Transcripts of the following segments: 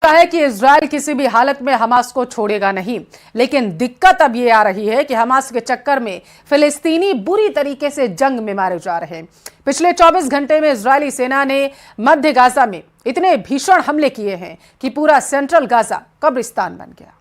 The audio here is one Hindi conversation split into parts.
लगता है कि इजराइल किसी भी हालत में हमास को छोड़ेगा नहीं, लेकिन दिक्कत अब ये आ रही है कि हमास के चक्कर में फिलिस्तीनी बुरी तरीके से जंग में मारे जा रहे हैं। पिछले 24 घंटे में इजरायली सेना ने मध्य गाजा में इतने भीषण हमले किए हैं कि पूरा सेंट्रल गाजा कब्रिस्तान बन गया।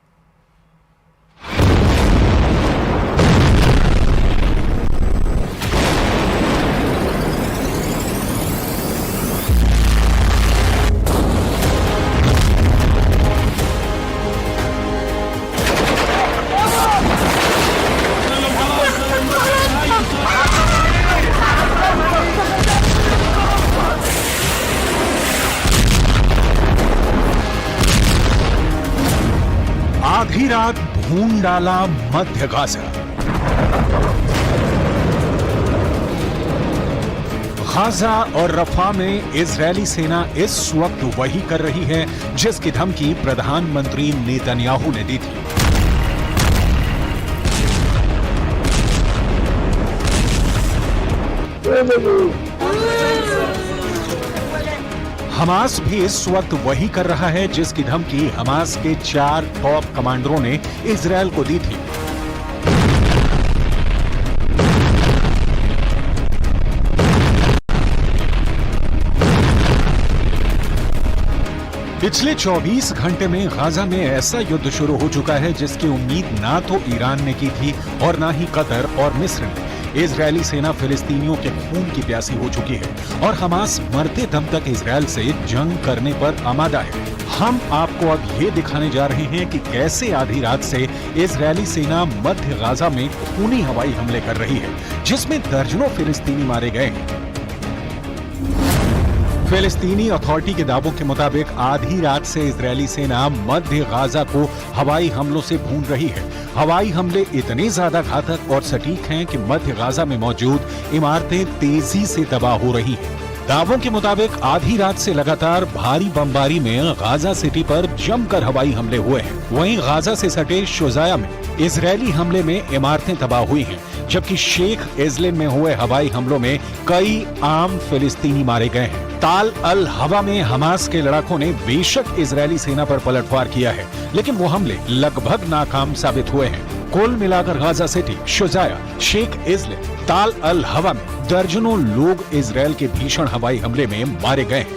आधी रात भून डाला मध्य गाजा। गाजा और रफा में इजरायली सेना इस वक्त वही कर रही है जिसकी धमकी प्रधानमंत्री नेतन्याहू ने दी थी। हमास भी इस वक्त वही कर रहा है जिसकी धमकी हमास के 4 टॉप कमांडरों ने इजरायल को दी थी। पिछले 24 घंटे में गाजा में ऐसा युद्ध शुरू हो चुका है जिसकी उम्मीद ना तो ईरान ने की थी और ना ही कतर और मिस्र ने। इजरायली सेना फिलिस्तीनियों के खून की प्यासी हो चुकी है और हमास मरते दम तक इजरायल से जंग करने पर आमादा है। हम आपको अब ये दिखाने जा रहे हैं कि कैसे आधी रात से इजरायली सेना मध्य गाजा में खूनी हवाई हमले कर रही है, जिसमें दर्जनों फिलिस्तीनी मारे गए हैं। फिलिस्तीनी अथॉरिटी के दावों के मुताबिक आधी रात से इजरायली सेना मध्य गाजा को हवाई हमलों से भून रही है। हवाई हमले इतने ज्यादा घातक और सटीक हैं कि मध्य गाजा में मौजूद इमारतें तेजी से तबाह हो रही हैं। दावों के मुताबिक आधी रात से लगातार भारी बमबारी में गाजा सिटी पर जमकर हवाई हमले हुए हैं। वहीं गाजा से सटे शुजाया में इजरायली हमले में इमारतें तबाह हुई हैं, जबकि शेख इजलिन में हुए हवाई हमलों में कई आम फिलिस्तीनी मारे गए हैं। ताल अल हवा में हमास के लड़ाकों ने बेशक इजरायली सेना पर पलटवार किया है, लेकिन वो हमले लगभग नाकाम साबित हुए हैं। कुल मिलाकर गाजा सिटी, शुजाया, शेख इजलिन, ताल अल हवा में दर्जनों लोग इजरायल के भीषण हवाई हमले में मारे गए हैं।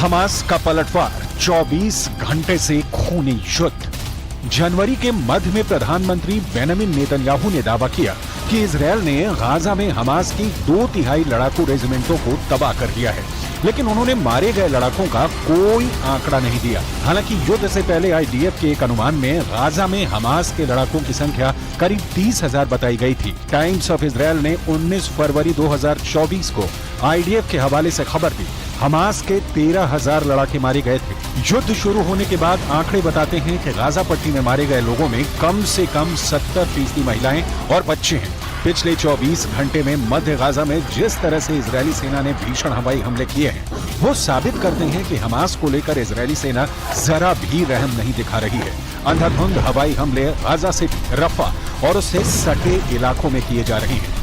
हमास का पलटवार 24 घंटे से खूनी युद्ध। जनवरी के मध्य में प्रधानमंत्री बेंजामिन नेतन्याहू ने दावा किया कि इजरायल ने गाजा में हमास की 2/3 लड़ाकू रेजिमेंटों को तबाह कर दिया है, लेकिन उन्होंने मारे गए लड़ाकों का कोई आंकड़ा नहीं दिया। हालांकि युद्ध से पहले आईडीएफ के एक अनुमान में गाजा में हमास के लड़ाकों की संख्या करीब 30,000 बताई गई थी। टाइम्स ऑफ इजरायल ने 19 फरवरी 2024 को आईडीएफ के हवाले से खबर दी, हमास के 13,000 लड़ाके मारे गए थे। युद्ध शुरू होने के बाद आंकड़े बताते हैं कि गाजा पट्टी में मारे गए लोगों में कम से कम 70% महिलाएं और बच्चे हैं। पिछले 24 घंटे में मध्य गाजा में जिस तरह से इजरायली सेना ने भीषण हवाई हमले किए हैं, वो साबित करते हैं कि हमास को लेकर इजरायली सेना जरा भी रहम नहीं दिखा रही है। अंधाधुंध हवाई हमले गाजा सिटी, रफा और उससे सटे इलाकों में किए जा रहे हैं।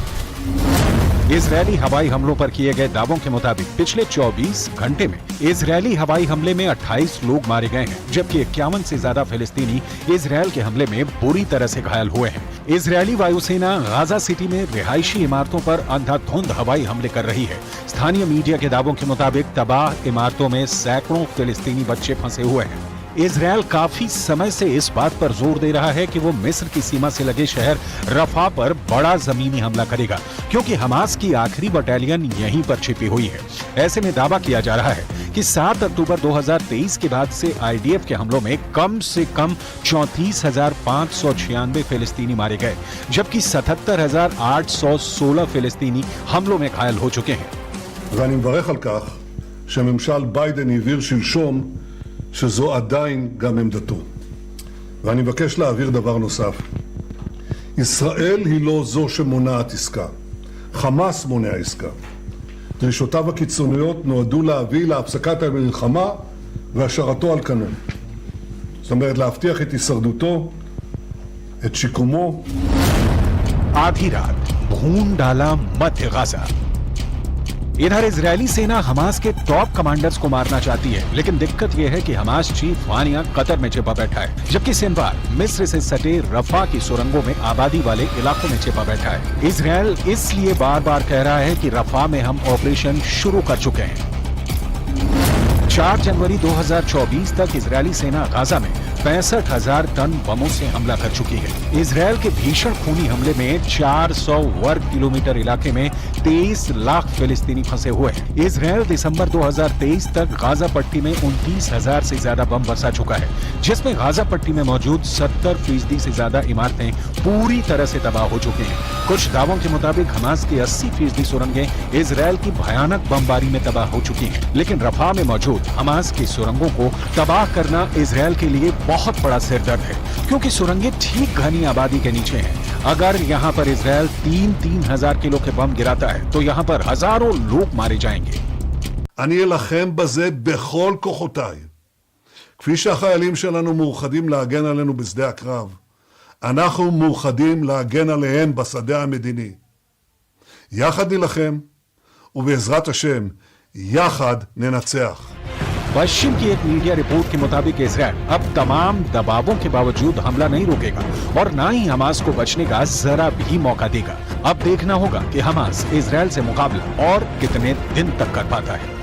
इजरायली हवाई हमलों पर किए गए दावों के मुताबिक पिछले 24 घंटे में इजरायली हवाई हमले में 28 लोग मारे गए हैं, जबकि 51 से ज्यादा फिलिस्तीनी इजरायल के हमले में बुरी तरह से घायल हुए हैं। इजरायली वायुसेना गाजा सिटी में रिहायशी इमारतों पर अंधाधुंध हवाई हमले कर रही है। स्थानीय मीडिया के दावों के मुताबिक तबाह इमारतों में सैकड़ों फिलिस्तीनी बच्चे फंसे हुए हैं। इजरायल काफी समय से इस बात पर जोर दे रहा है कि वो मिस्र की सीमा से लगे शहर रफा पर बड़ा जमीनी हमला करेगा, क्योंकि हमास की आखिरी बटालियन यहीं पर छिपी हुई है। ऐसे में दावा किया जा रहा है कि 7 अक्टूबर 2023 के बाद से आईडीएफ के हमलों में कम से कम 34,596 फिलिस्तीनी मारे गए, जबकि 77,816 फिलिस्तीनी हमलों में घायल हो चुके हैं। ואני מברך על כך שממשל ביידן הבהיר שלשום שזו עדיין גם עמדתו. ואני מבקש להעביר דבר נוסף. ישראל היא לא זו שמונעת עסקה. חמאס מונע עסקה. דרישותיו הקיצוניות נועדו להביא להפסקת המלחמה והשארתו על כנו. זאת אומרת, להבטיח את הישרדותו, את שיקומו. आधी रात भून डाला मध्य गाजा। इधर इजरायली सेना हमास के टॉप कमांडर्स को मारना चाहती है, लेकिन दिक्कत यह है कि हमास चीफ वानिया कतर में छिपा बैठा है, जबकि सिनवार मिस्र से सटे रफा की सुरंगों में आबादी वाले इलाकों में छिपा बैठा है। इजरायल इसलिए बार बार कह रहा है कि रफा में हम ऑपरेशन शुरू कर चुके हैं। 4 जनवरी 2024 तक इजरायली सेना गाजा में 65,000 टन बमों से हमला कर चुकी है। इजरायल के भीषण खूनी हमले में 400 वर्ग किलोमीटर इलाके में 23 लाख फिलिस्तीनी फंसे हुए हैं। इजरायल दिसंबर 2023 तक गाजा पट्टी में 29,000 से ज्यादा बम बरसा चुका है, जिसमें गाजा पट्टी में मौजूद 70% से ज्यादा इमारतें पूरी तरह से तबाह हो चुकी हैं। कुछ दावों के मुताबिक हमास की 80% सुरंगें इजरायल की भयानक बमबारी में तबाह हो चुकी हैं, लेकिन रफा में मौजूद हमास की सुरंगों को तबाह करना इजरायल के लिए बहुत बड़ा सिरदर्द है, क्योंकि सुरंगें ठीक घनी आबादी के नीचे हैं। अगर यहाँ पर इजरायल 3,000 किलो के बम गिराता है तो यहाँ पर हजारों लोग मारे जाएंगे। אני אלחם בזה בכל כוחותיי. כפי שהחיילים שלנו מאוחדים להגן עלינו בשדה הקרב, אנחנו מאוחדים להגן עליהם בשדה המדיני. יחד נלחם, ובעזרת השם, יחד ננצח. पश्चिम की एक मीडिया रिपोर्ट के मुताबिक इजरायल अब तमाम दबावों के बावजूद हमला नहीं रोकेगा और न ही हमास को बचने का जरा भी मौका देगा। अब देखना होगा कि हमास इजरायल से मुकाबला और कितने दिन तक कर पाता है।